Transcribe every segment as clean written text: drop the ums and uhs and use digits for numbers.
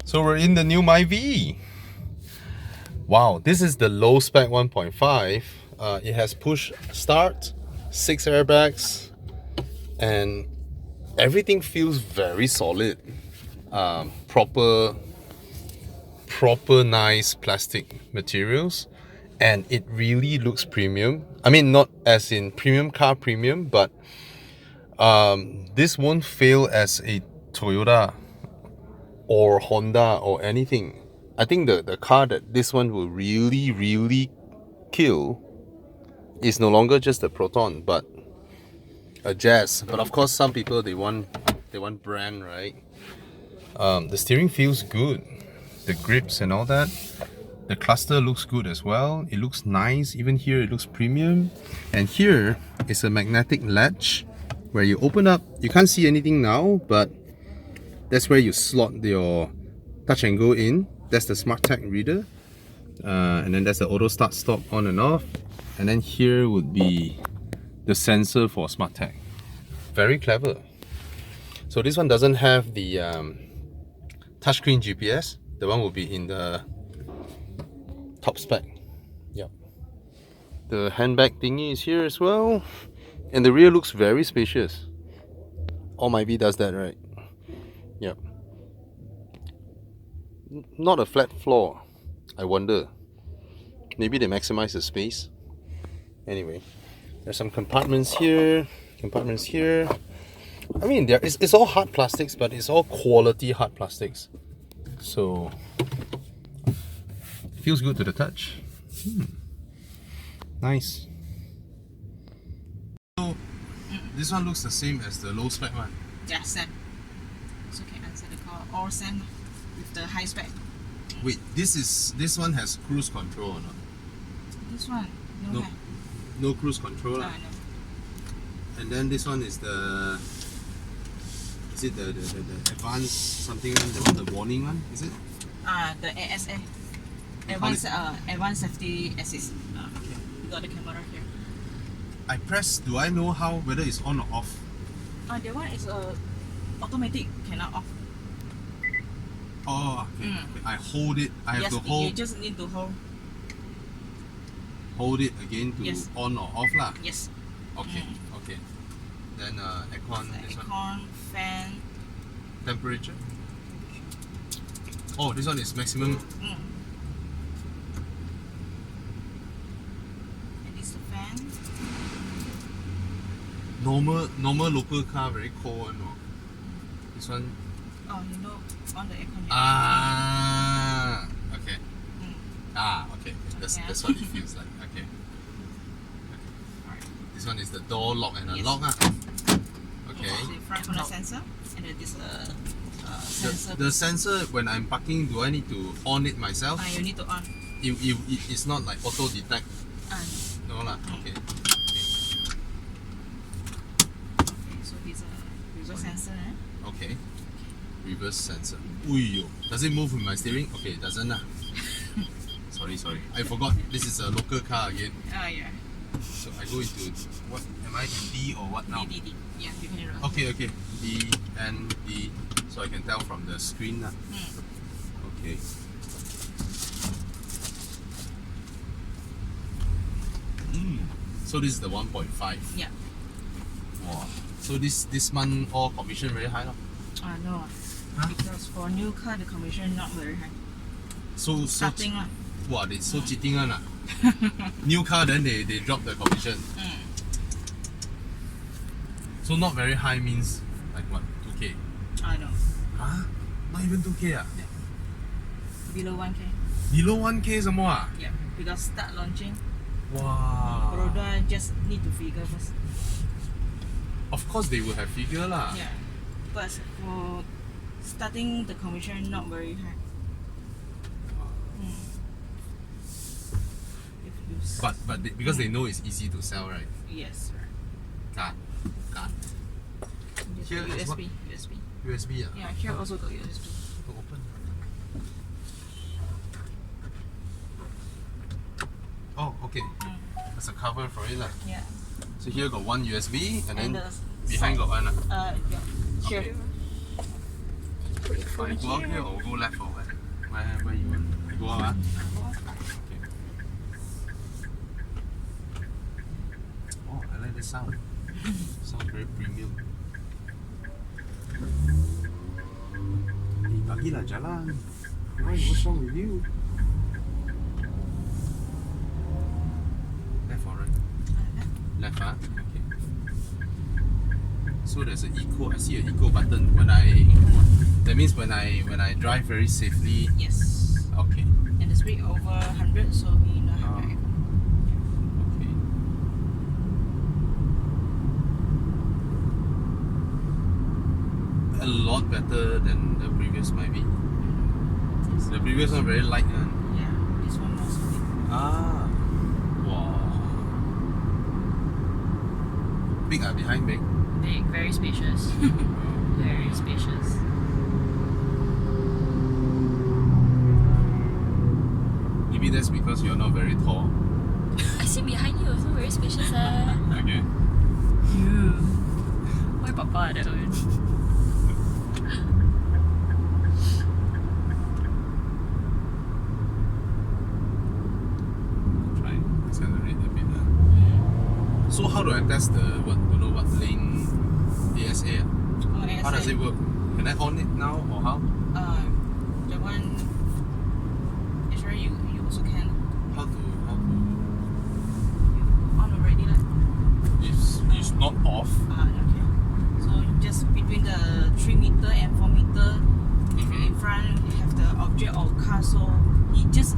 So we're in the new Myvi. Wow, this is the low spec 1.5. It has push start, 6 airbags, and everything feels very solid. Proper nice plastic materials, and it really looks premium. I mean, not as in premium car premium, but this won't fail as a Toyota or Honda or anything. I think the car that this one will really kill is no longer just a Proton, but a Jazz. But of course, some people they want brand, right? The steering feels good, the grips and all that. The cluster looks good as well. It looks nice. Even here, it looks premium. And here is a magnetic latch where you open up. You can't see anything now, but that's where you slot your touch and go in. That's the SmartTag reader. And then that's the auto start stop on and off. And then here would be the sensor for SmartTag. Very clever. So this one doesn't have the touchscreen GPS. The one will be in the top spec. Yep. The handbag thingy is here as well. And the rear looks very spacious. All Myvi does that, right? Yep. Not a flat floor. I wonder. Maybe they maximize the space. Anyway, there's some compartments here. Compartments here. I mean, it's all hard plastics, but it's all quality hard plastics. So feels good to the touch. Nice. So this one looks the same as the low spec one. Yeah, same. So can answer the call. All same with the high spec. Wait, this one has cruise control or not? This one No. have. No cruise control. No. And then this one is the advanced something one, the warning one, is it? The ASA. Advanced safety assist. Okay. You got the camera here. I press, do I know whether it's on or off? That one is automatic, cannot off. Oh, okay. I hold it. I have to hold. You just need to Hold it again to on or off lah. Yes. Okay. Okay. Then aircon. This one. Aircon, fan. Temperature. Oh, this one is maximum. And this the fan. Normal local car very cold one. No? This one. Oh, you know, on the aircon. Okay. Okay. That's what it feels like. Okay. Alright. This one is the door lock and unlock. Okay. The front corner sensor, and then this sensor. The sensor, when I'm parking, do I need to on it myself? You need to on. It's not like auto detect. No lah. Okay. So this reverse sensor. Okay. Reverse sensor. Uyo. Does it move with my steering? Okay, it doesn't lah. Sorry. I forgot. This is a local car again. Yeah. So I go into what? Am I in D or what now? D. Yeah, you can run. Okay. D and D. So I can tell from the screen lah. Okay. So this is the 1.5. Yeah. Wow. So this month all commission very high lah. No. Because for new car the commission not very high. So Starting lah. Wow, they so cheating one lah. New car then they drop the commission. So not very high means like what, 2K? I know. Huh? Not even 2K ah? Below 1K. Below 1K some more ah? Yeah. Because start launching. Wow. Baroda just need to figure first. Of course they will have figure lah. Yeah. But for starting the commission not very high. But because they know it's easy to sell, right? Yes, right. Card. Here is what? USB ah? Yeah, here also got USB. To open. Oh, okay. There's a cover for it lah. Yeah. So here got one USB and then the behind got one lah. Yeah. Here. Okay. I go out here or go left or right? Huh? Okay. Oh, I like the sound. Sounds very premium. Bagilah jalan. Why? What's wrong with you? Left or right? Left, huh? Okay. So there's an eco. I see an eco button when I. That means when I drive very safely. Yes. Okay. And the speed over 100, so we know how to Okay. A lot better than the previous might be. The previous one very light one. Yeah, this one more solid. Ah. Wow. Big behind big. Big, very spacious. Very spacious. Maybe that's because you're not very tall. I see behind you also very spacious. Okay. Why papa that one? Try accelerate a bit. So how do I test the what lane ASA? Oh, How does it work? Can I on it now or how? The one. Actually, you also can. How to On already, like. it's not off. Okay. So just between the 3 meter and 4 meter, if in front you have the object or car, so you just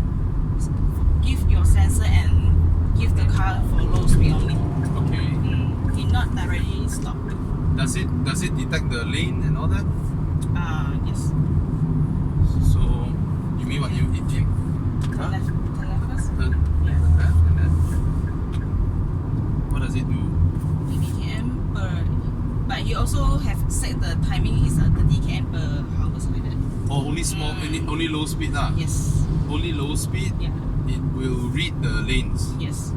give your sensor and give the car for low speed only. Okay. He not directly stop. Does it detect the lane and all that? Yes. So you mean what you Turn huh? left first. Turn Yeah. left and then what does it do? 30 km per. But you also have set the timing is 30 km per hour, like that. Oh, only small, only low speed lah. Yes. Only low speed. Yeah. It will read the lanes. Yes.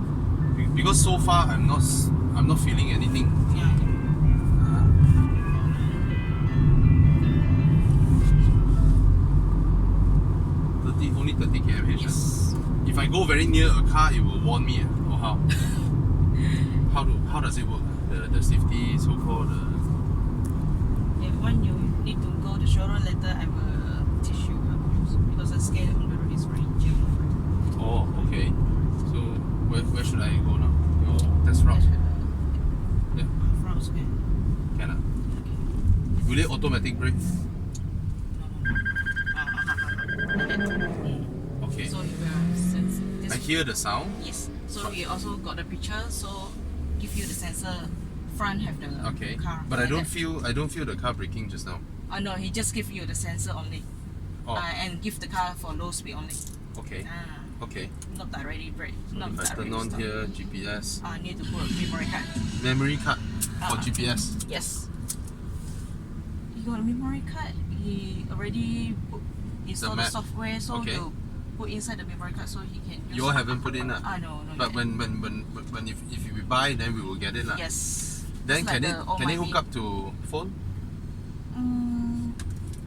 Because so far I'm not feeling anything. Yeah. Only 30 km/h. Yes. If I go very near a car, it will warn me, or how? How does it work? The safety so-called. When you need to go to showroom later, I will teach you how to use because the scale on the road is very gentle. Oh, okay. So where should I go now? Your test route. Yeah, Front okay. can ah. Okay. Will it automatic brake? Okay. So you will sense this. I hear the sound. Yes. So we also got the picture. So give you the sensor. Front have the Okay. car. But I like don't that. feel the car braking just now. No, he just give you the sensor only. Oh, And give the car for low speed only. okay. Okay. Not directly brake. Not If I directly turn on stop. here, GPS, Need to put a memory card. memory card for Ah. GPS. Yes. He got a memory card. He already installed the map. software, so Okay. you put inside the memory card so he can use. You all haven't put in lah. No. But yet. when if we buy, then we will get it lah. Yes. Then It's can like it the can it hook Almighty. up to phone?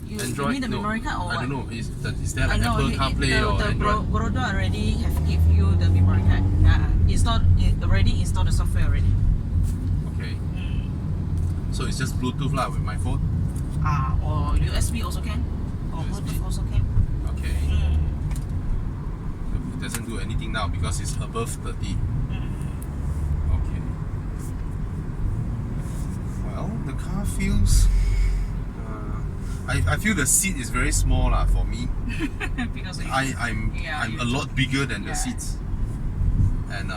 You Android? mean the No. memory card or I what? don't know. Is there like No, Apple CarPlay or the Android? Gorodo already have give you the memory card. Already installed the software already. Okay. So it's just Bluetooth lah with my phone. Or USB also can. Or USB. Bluetooth also can. Okay. It doesn't do anything now because it's above 30. Okay. Well, the car feels. I feel the seat is very small lah for me. Because I'm a lot bigger than the Yeah. seats, and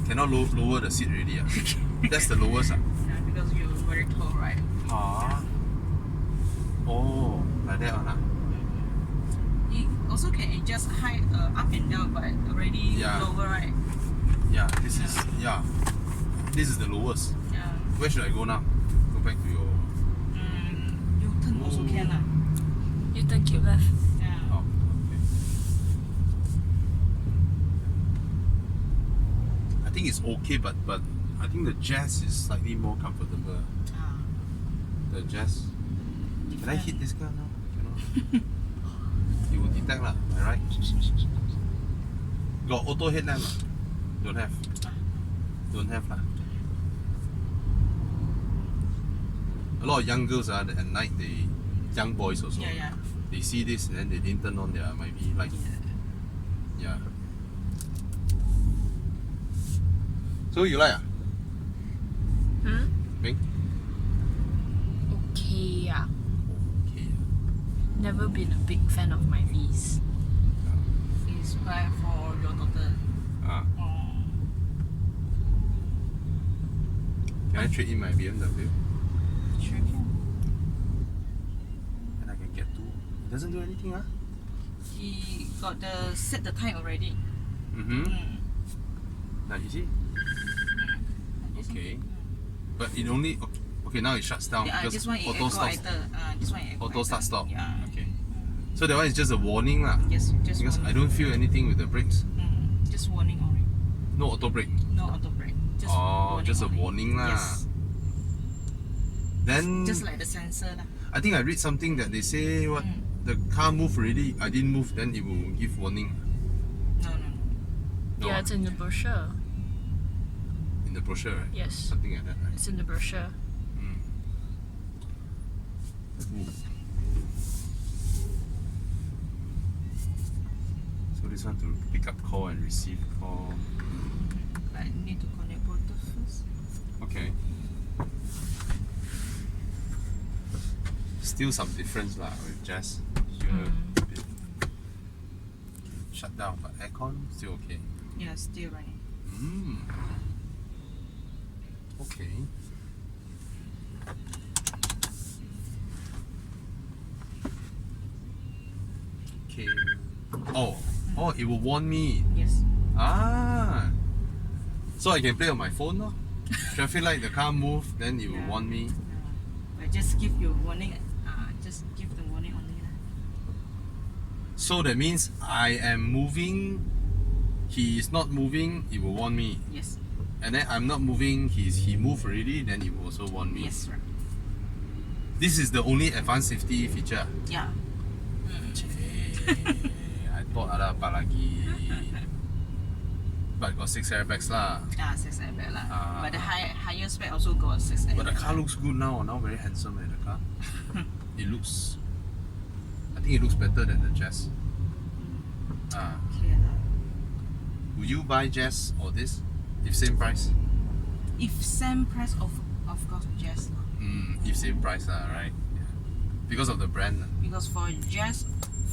cannot lower the seat already. That's the lowest. because you're very tall, right? Oh, like that one. You also can adjust height up and down, but already Yeah. lower, right? Yeah, this is the lowest. Yeah. Where should I go now? Go back to your. You turn also can lah. You turn keep left. Yeah. Oh, okay. I think it's okay, but I think the Jazz is slightly more comfortable. The Jazz. Can I hit this car now? Cannot. It will detect lah, am I right? Got auto headlamp lah? Don't have. Don't have lah. A lot of young girls at night, young boys also. Yeah. They see this and then they didn't turn on their might be like yeah. So you like Bing? Okay, yeah. Okay. Never been a big fan of my V's. It's right for your daughter. Ah. Can I trade in my BMW? Sure can. And I can get two. It doesn't do anything, huh? He got the set the time already. Mm-hmm. Mm. Now you see? Okay. But it only okay now it shuts down Yeah, because this one auto echo stops. this one Auto start stop. Yeah. Okay. So that one is just a warning lah. Yes, just Because I warning. don't feel anything with the brakes. Just warning only. No auto brake. No auto brake. Just Oh, warning just a only. warning lah. Yes. Then Just like the sensor lah. I think I read something that they say what the car move already. I didn't move, then it will give warning. No. No, Yeah, it's in the brochure. in the brochure, right? Yes, Something like that, right? it's in the brochure. Ooh. So this one to pick up call and receive call. But I need to connect Bluetooth first. Okay. Still some difference lah with Jazz. Here, a bit shut down, but aircon still okay. Yeah, still running. Okay. Okay. Oh, it will warn me. Yes. Ah. So I can play on my phone, no? Traffic light, the car move, then it will warn me. But just give you warning. Just give the warning only lah. So that means I am moving, he is not moving, it will warn me. Yes. And then I'm not moving, he moved already, then it will also warn me. Yes, right. This is the only advanced safety feature. Yeah. I thought ada apa lagi. But got 6 airbags lah. 6 airbag lah. Ah. But the higher spec also got 6 airbag. But the car looks good now. Now very handsome the car. I think it looks better than the Jazz. Okay lah. Will you buy Jazz or this? If same price? If same price of course Jazz. If same price right? Yeah. Because of the brand. Because for Jazz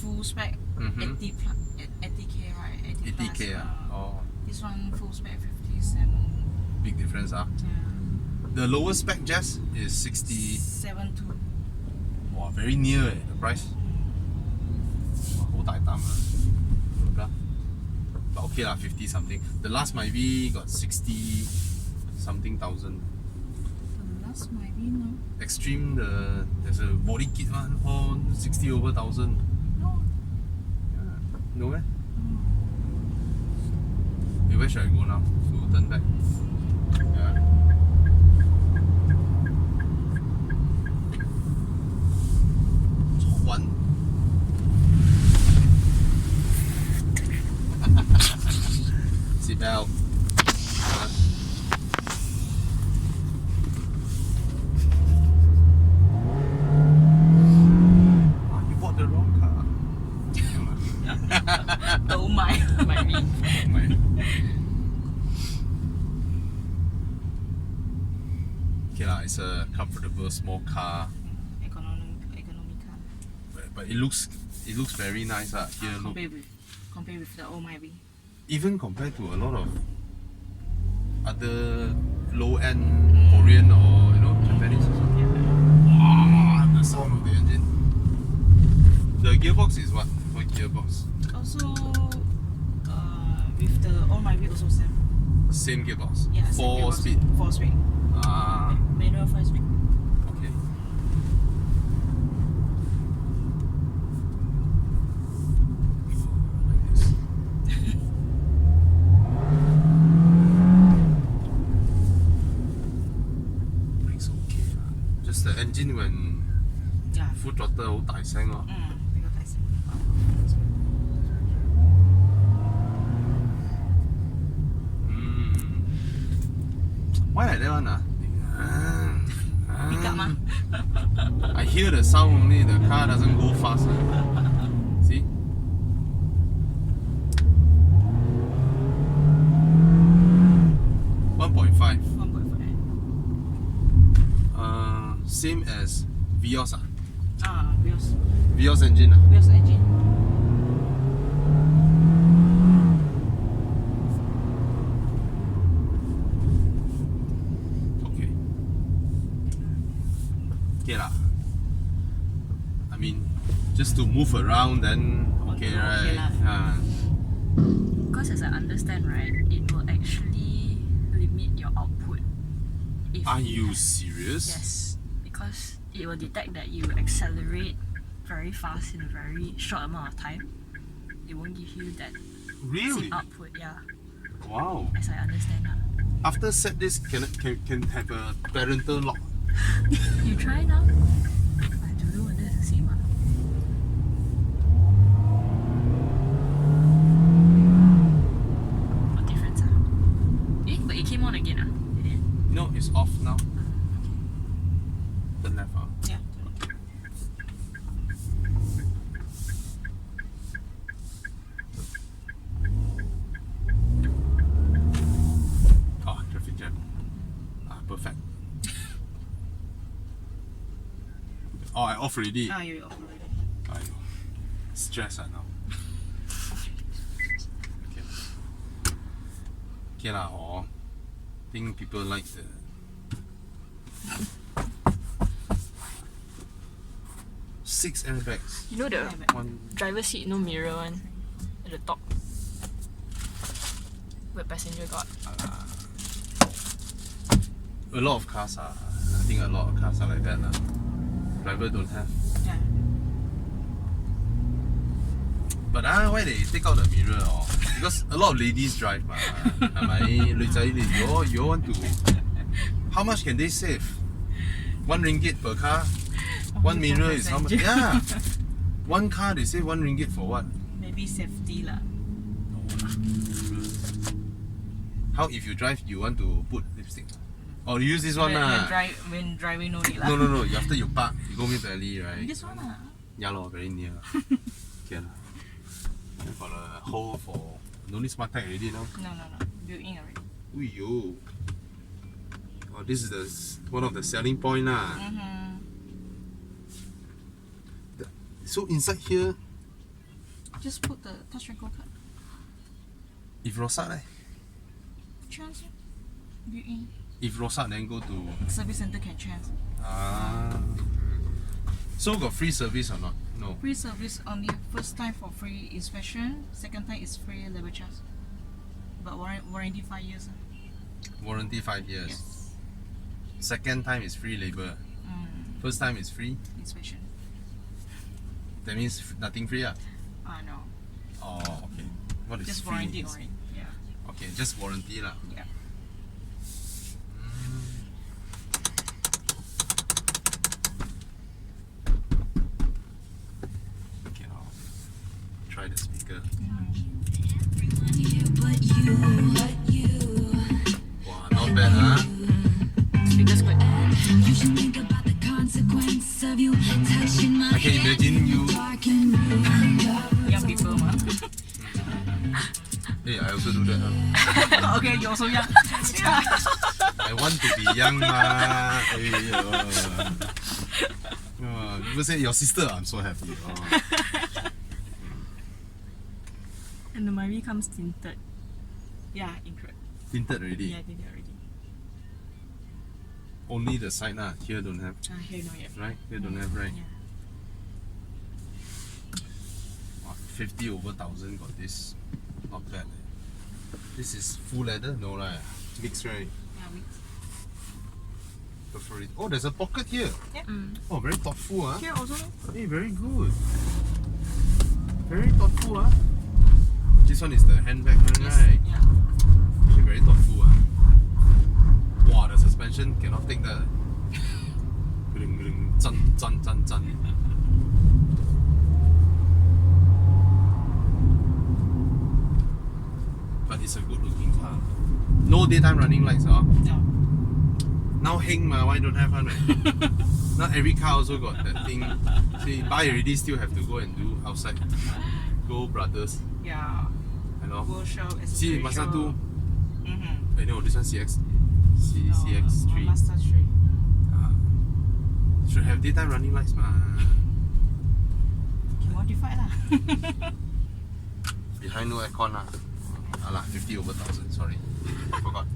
full spec 80k right? 80k Oh, This one full spec 57. big difference Yeah. The lowest spec Jazz is 60. 72. Wow, very near the price. Wow, 好大膽啊. But okay lah, 50 something. The last might be got 60 something thousand. The last might be no. Extreme, there's a body kit one for 60 over thousand. No. Yeah. No eh? Hey, where should I go now? To turn back. Yeah. One. Seatbelt. You bought the wrong car. Don't mind. My V. Okay lah, it's a comfortable small car, Economy car. but it looks very nice lah. Here look, Compare with the old Myvi. even compared to a lot of other low-end Korean or Japanese or something. The sound of the engine. The gearbox is what? What gearbox? Also, with the old Myvi also same. Same gearbox. Yeah, same 4 gearbox. speed. 4 speed. Manual 5 speed. Okay. Like this. Brakes okay lah. Just the engine when Yeah, full throttle 好大聲喎。比較大聲。Why like that one Pick up 嗎？ I hear the sound only, the car doesn't go fast. See? .5. 1.5。Same as Vios Vios Vios engine Vios engine。Okay lah. I mean, just to move around then okay right? lah. Because as I understand, right, it will actually limit your output. If Are you serious? Yes, because it will detect that you accelerate very fast in a very short amount of time. It won't give you that Really? output, yeah, Wow. as I understand. After set this, can have a parental lock. You try now? I don't know whether it's the same. What difference? But it came on again. Did it? No, it's off now. Turn left. Yeah. Oh, traffic jam. Perfect. Oh, I off already. You off already. I know. Stress now. Okay lah, think people like the six airbags. You know the One. driver seat no mirror one at the top where passenger got. A lot of cars are. I think a lot of cars are like that lah. Driver don't have. Yeah. But why they take out the mirror? Because a lot of ladies drive, mah. You all want to. How much can they save? RM1 per car. One mirror is how much? Yeah. One car they say RM1 for what? Maybe safety lah. How if you drive you want to put lipstick? Or you use this one lah. When driving no need lah. No. After you park, you go Mid Valley, right? This one lah. Yeah lor, very near. Okay lah. Got a hole for. No need smart tag already now. No. Built in already. Uyo. Oh, this is one of the selling point lah. So inside here, Just put the touch and go card. if rosak Chance. Built in. if rosak then go to Service center can chance. So got free service or not? No. Free service only. First time for free inspection. Second time is free labor charge. But warranty 5 years. Warranty 5 years. Yes. Second time is free labor. First time is free. Inspection. That means nothing free ah. No. Oh, okay. What is Just free? warranty only. Yeah. Okay, just warranty lah. Yeah. Okay, I'll try the speaker. Wow, not bad huh? Speaker's good. I can imagine you. Young people mah. Hey, I also do that huh? Okay, you also young. I want to be young ma. People say your sister, I'm so happy. And the Myri comes tinted. Yeah, incorrect. Tinted already. Yeah, did it already. Only the side lah. Here don't have. Here no yet. Right? Here don't have, right? Yeah. 50 over 1,000 got this. Not bad. This is full leather? No right? Mixed right? Yeah, we. Perforate. Oh, there's a pocket here. Yeah. Oh, very thoughtful huh? Here also. Hey, very good. Very thoughtful huh? This one is the handbag one Yes. right? Yeah. Actually very thoughtful huh? Wow, the suspension cannot take that. Zan. no daytime running lights, huh? No. Now heng ma, why don't have one? Right? Not every car also got that thing. See, buy already still have to go and do outside. Go brothers. Yeah. You know. Go show. See, Mazda 2. Mm-hmm. I know, this one CX. No, CX3. Mazda 3. Should have daytime running lights, ma. Can modify lah. Behind no aircon lah. Alah, 50 over 1000, sorry. I forgot.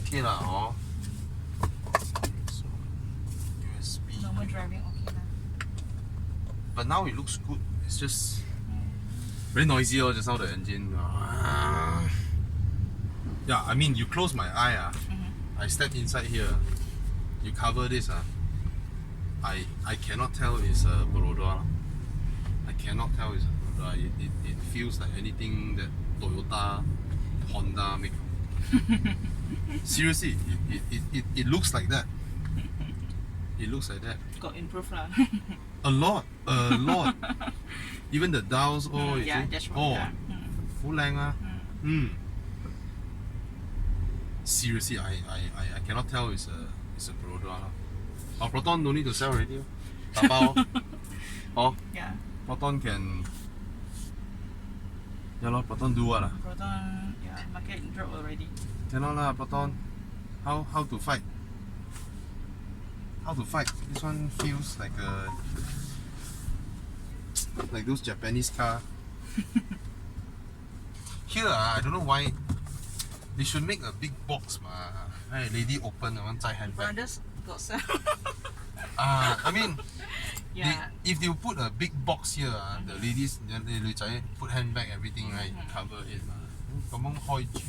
Okay lah, oh. So, USB. Normal driving okay lah. But now it looks good. It's just very noisy, just now the engine. Yeah, I mean, you close my eye, I step inside here. You cover this, I cannot tell it's a Baroda. I cannot tell it's a Baroda. It feels like anything that Toyota, Honda make. Seriously, it looks like that. It looks like that. Got improved lah. A lot. Even the dials, you yeah, see? that's right. Full length. Seriously, I cannot tell it's a Baroda. Our Proton don't need to sell already. Tapao. Yeah. Proton can. Yeah, lor, Proton do what? Proton, yeah, market drop already. Cannot lah, Proton. How to fight? How to fight? This one feels like those Japanese car. Here, I don't know why. They should make a big box, ma. Right, lady open one side handbag. Brothers got sell. I mean, Yeah. if you put a big box here, the ladies they put handbag everything, right? Cover it, ma. Come on, hoi ju.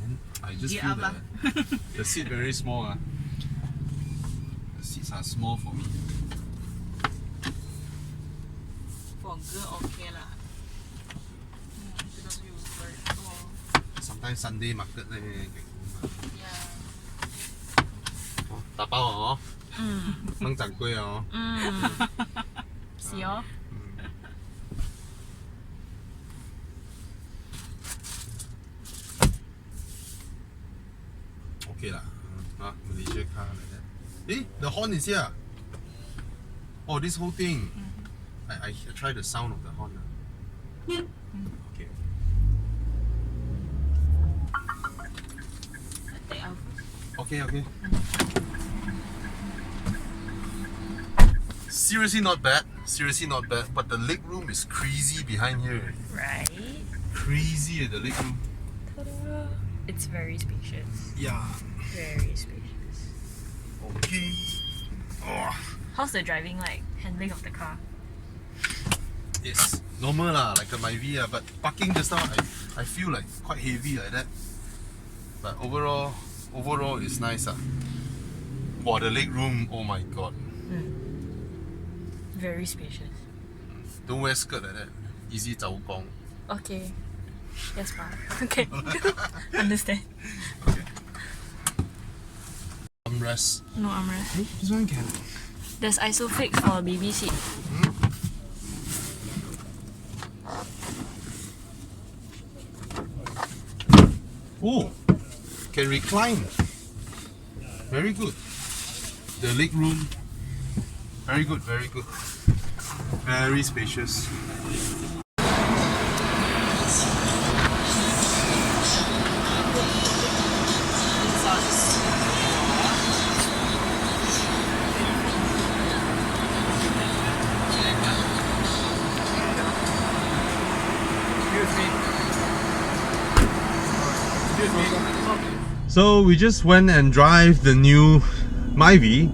Then I just Yeah, feel the seat very small. The seats are small for me. For girl okay lah. Because you very tall. Sometimes Sunday market leh. Yeah. Tapao Mang Chang Kueh See y'all? Okay lah. Malaysia car like that. The horn is here. Oh, this whole thing. I try the sound of the horn. Okay. Take out. Okay. Seriously not bad. But the leg room is crazy behind here. Right? Crazy the leg room. Ta-da. It's very spacious. Yeah. Very spacious. Okay. Oh, How's the driving like? Handling of the car? it's normal lah, like a Myvi but parking just now I feel like quite heavy like that. But overall it's nice. Wow, the leg room, oh my god. Very spacious. Don't wear skirt like that. Easy 走光. Okay. Yes, ma. Okay. Understand. Okay. Armrest. No armrest. This one can. There's Isofix for baby seat. Oh, can recline. Very good. The leg room. Very good. Very spacious. So we just went and drive the new Myvi.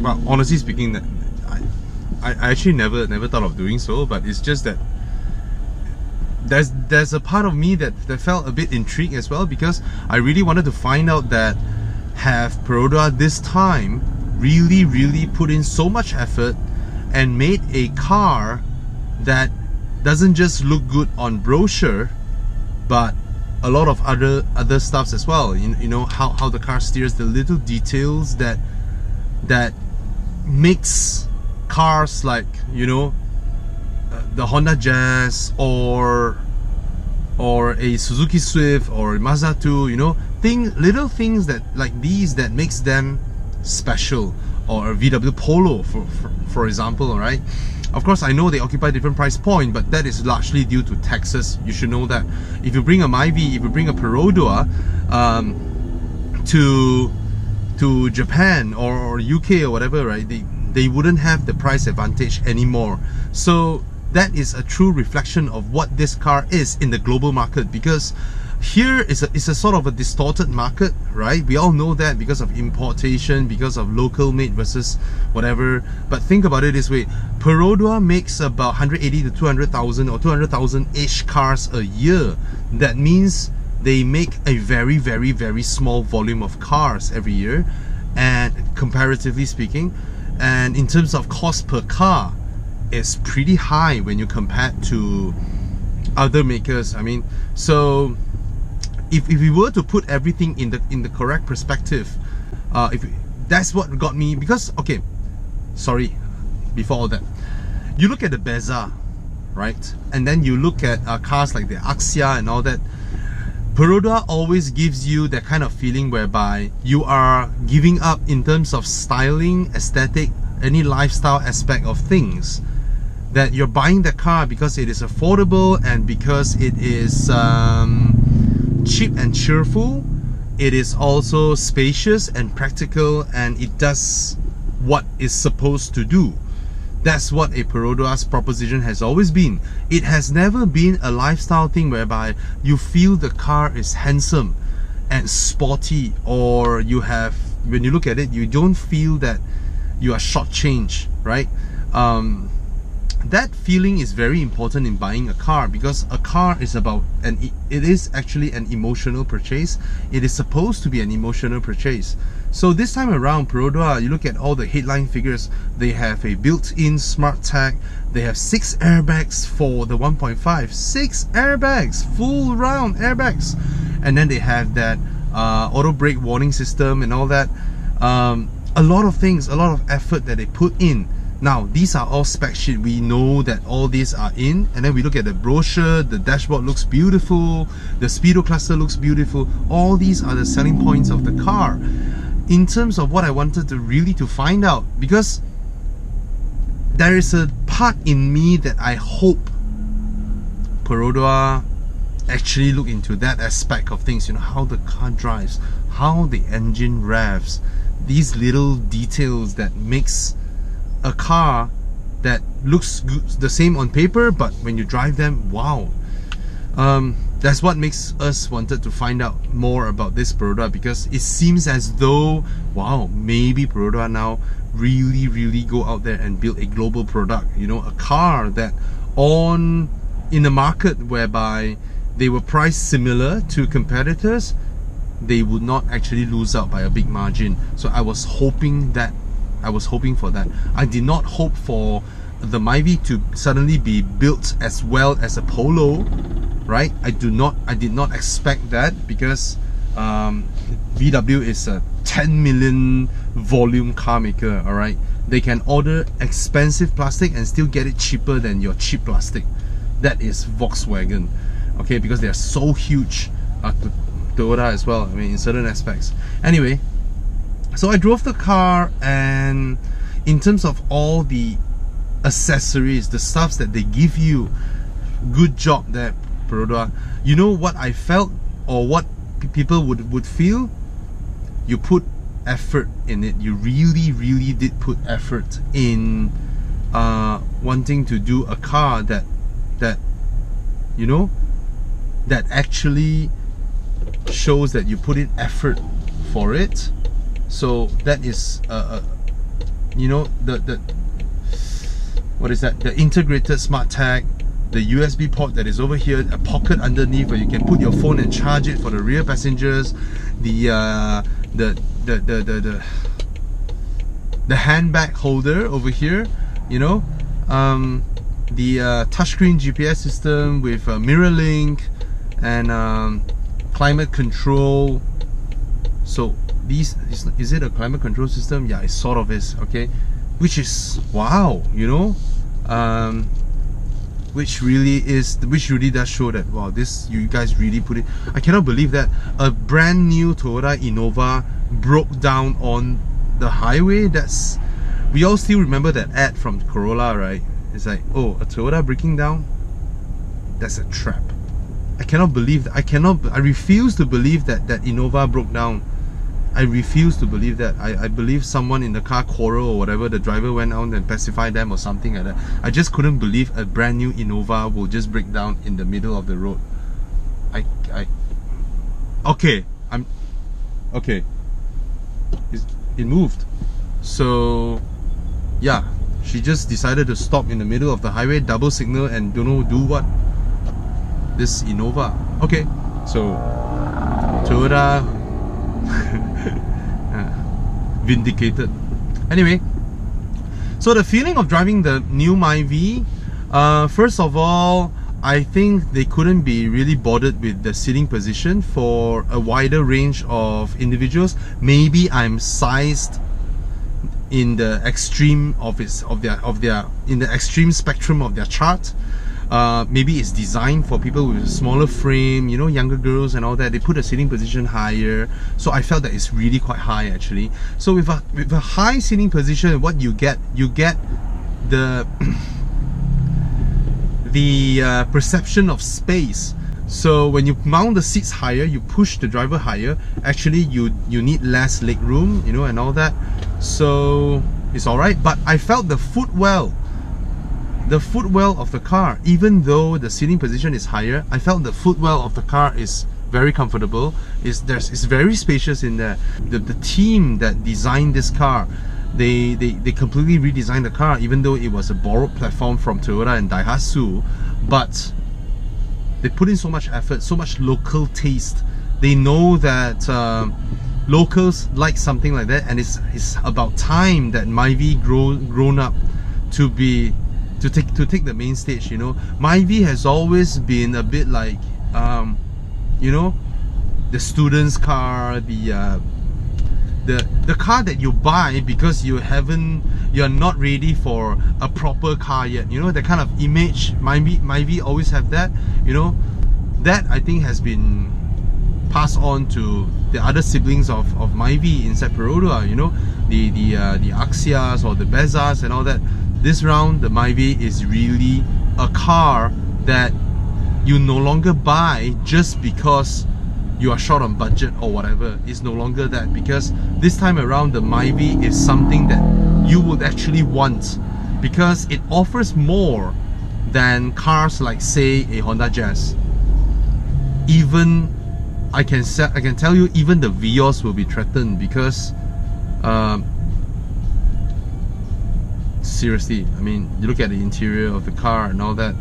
But honestly speaking, I actually never thought of doing so. But it's just that there's a part of me that felt a bit intrigued as well, because I really wanted to find out that have Baroda this time really put in so much effort and made a car that doesn't just look good on brochure, but a lot of other stuffs as well. You know how the car steers, the little details that makes cars like, you know, the Honda Jazz or a Suzuki Swift or a Mazda 2, you know, little things that like these that makes them special, or a VW Polo for example, alright? Of course, I know they occupy different price point, but that is largely due to taxes. You should know that. If you bring a Myvi, if you bring a Perodua to Japan or UK or whatever, right, they wouldn't have the price advantage anymore. So that is a true reflection of what this car is in the global market, because here is a sort of a distorted market, right? We all know that because of importation, because of local made versus whatever. But think about it this way: Perodua makes about 180 to 200,000 or 200,000-ish cars a year. That means they make a very, very, very small volume of cars every year, and comparatively speaking, and in terms of cost per car, it's pretty high when you compare to other makers. I mean, so if we were to put everything in the correct perspective, that's what got me, because okay, sorry, before all that, you look at the Bezza, right, and then you look at cars like the Axia and all that. Perodua always gives you that kind of feeling whereby you are giving up in terms of styling, aesthetic, any lifestyle aspect of things. That you're buying the car because it is affordable and because it is cheap and cheerful. It is also spacious and practical, and it does what it's supposed to do. That's what a Perodua's proposition has always been. It has never been a lifestyle thing whereby you feel the car is handsome and sporty, or you have, when you look at it, you don't feel that you are shortchanged, right? That feeling is very important in buying a car, because a car is about, and it is actually an emotional purchase. It is supposed to be an emotional purchase. So this time around, Perodua, you look at all the headline figures, they have a built-in smart tag, they have 6 airbags for the 1.5, 6 airbags, full round airbags, and then they have that auto brake warning system and all that. A lot of things, a lot of effort that they put in. Now, these are all spec sheet. We know that all these are in, and then we look at the brochure. The dashboard looks beautiful, the speedo cluster looks beautiful. All these are the selling points of the car. In terms of what I wanted to really find out, because there is a part in me that I hope Perodua actually look into that aspect of things. You know, how the car drives, how the engine revs, these little details that makes a car that looks good, the same on paper, but when you drive them, wow. That's what makes us wanted to find out more about this Perodua, because it seems as though, wow, maybe Perodua now really go out there and build a global product. You know, a car that in a market whereby they were priced similar to competitors, they would not actually lose out by a big margin. So I was hoping for that. I did not hope for the Myvi to suddenly be built as well as a Polo, right? I did not expect that, because VW is a 10 million volume car maker, alright? They can order expensive plastic and still get it cheaper than your cheap plastic. That is Volkswagen, okay? Because they are so huge. Toyota as well, I mean, in certain aspects. Anyway, so I drove the car, and in terms of all the accessories, the stuffs that they give you, good job there, Perodua. You know what I felt, or what people would feel? You put effort in it. You really did put effort in wanting to do a car that you know, that actually shows that you put in effort for it. So that is you know, the what is that? The integrated smart tag, the USB port that is over here, a pocket underneath where you can put your phone and charge it for the rear passengers, the handbag holder over here, you know, the touchscreen GPS system with mirror link and climate control. So these, is it a climate control system? Yeah, it sort of is, okay. which is wow, you know, which really does show that wow, this, you guys really put it. I cannot believe that a brand new Toyota Innova broke down on the highway. That's, we all still remember that ad from Corolla, right? It's like, oh, a Toyota breaking down? That's a trap. I cannot believe that. I refuse to believe that that Innova broke down. I refuse to believe that. I believe someone in the car quarrel or whatever, the driver went out and pacified them or something like that. I just couldn't believe a brand new Innova will just break down in the middle of the road. Okay, it moved. So yeah, she just decided to stop in the middle of the highway, double signal, and don't know do what. This Innova. Okay, so Toyota vindicated. Anyway, so the feeling of driving the new Myvi, first of all, I think they couldn't be really bothered with the seating position for a wider range of individuals. Maybe I'm sized in the extreme of the extreme spectrum of their chart. Maybe it's designed for people with a smaller frame, you know, younger girls and all that. They put the seating position higher, so I felt that it's really quite high actually. So with a high seating position, what you get the the perception of space. So when you mount the seats higher, you push the driver higher, actually you need less leg room, you know, and all that. So it's alright. But I felt the footwell of the car, even though the seating position is higher, I felt the footwell of the car is very comfortable. It's very spacious in there. The team that designed this car, they completely redesigned the car, even though it was a borrowed platform from Toyota and Daihatsu, but they put in so much effort, so much local taste. They know that locals like something like that, and it's about time that Myvi grown up to take the main stage, you know. Myvi has always been a bit like, you know, the student's car, the car that you buy because you're not ready for a proper car yet, you know, that kind of image. Myvi always have that, you know. That I think has been passed on to the other siblings of Myvi inside Perodua, you know, the Axias or the Bezas and all that. This round, the Myvi is really a car that you no longer buy just because you are short on budget or whatever. It's no longer that, because this time around the Myvi is something that you would actually want, because it offers more than cars like, say, a Honda Jazz. Even I can tell you, even the Vios will be threatened, because seriously, I mean, you look at the interior of the car and all that,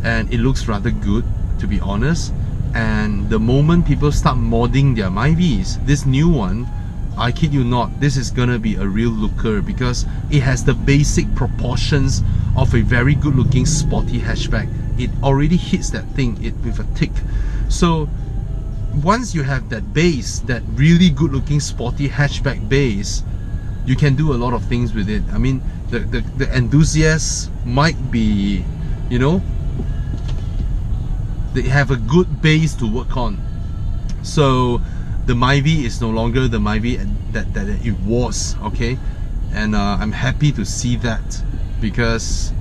and it looks rather good, to be honest. And the moment people start modding their Myvis, this new one, I kid you not, this is gonna be a real looker, because it has the basic proportions of a very good looking sporty hatchback. It already hits that thing with a tick. So once you have that base, that really good looking sporty hatchback base, you can do a lot of things with it. I mean, the enthusiasts might be, you know, they have a good base to work on. So the Myvi is no longer the Myvi that it was, okay? And I'm happy to see that, because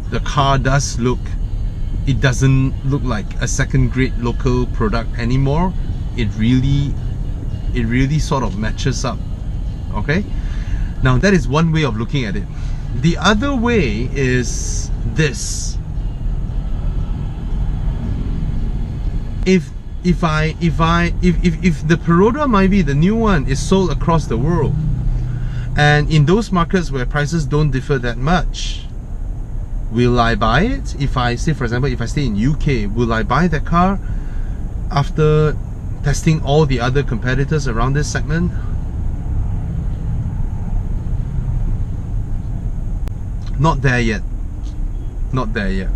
the car does look, it doesn't look like a second-grade local product anymore. It really sort of matches up, okay? Now that is one way of looking at it. The other way is this. If the Perodua Myvi, the new one, is sold across the world, and in those markets where prices don't differ that much, will I buy it? If I say, for example, if I stay in UK, will I buy that car after testing all the other competitors around this segment? Not there yet. Not there yet.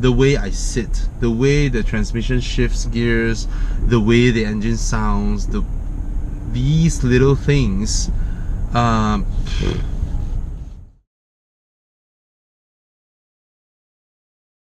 The way I sit, the way the transmission shifts gears, the way the engine sounds, these little things, Um,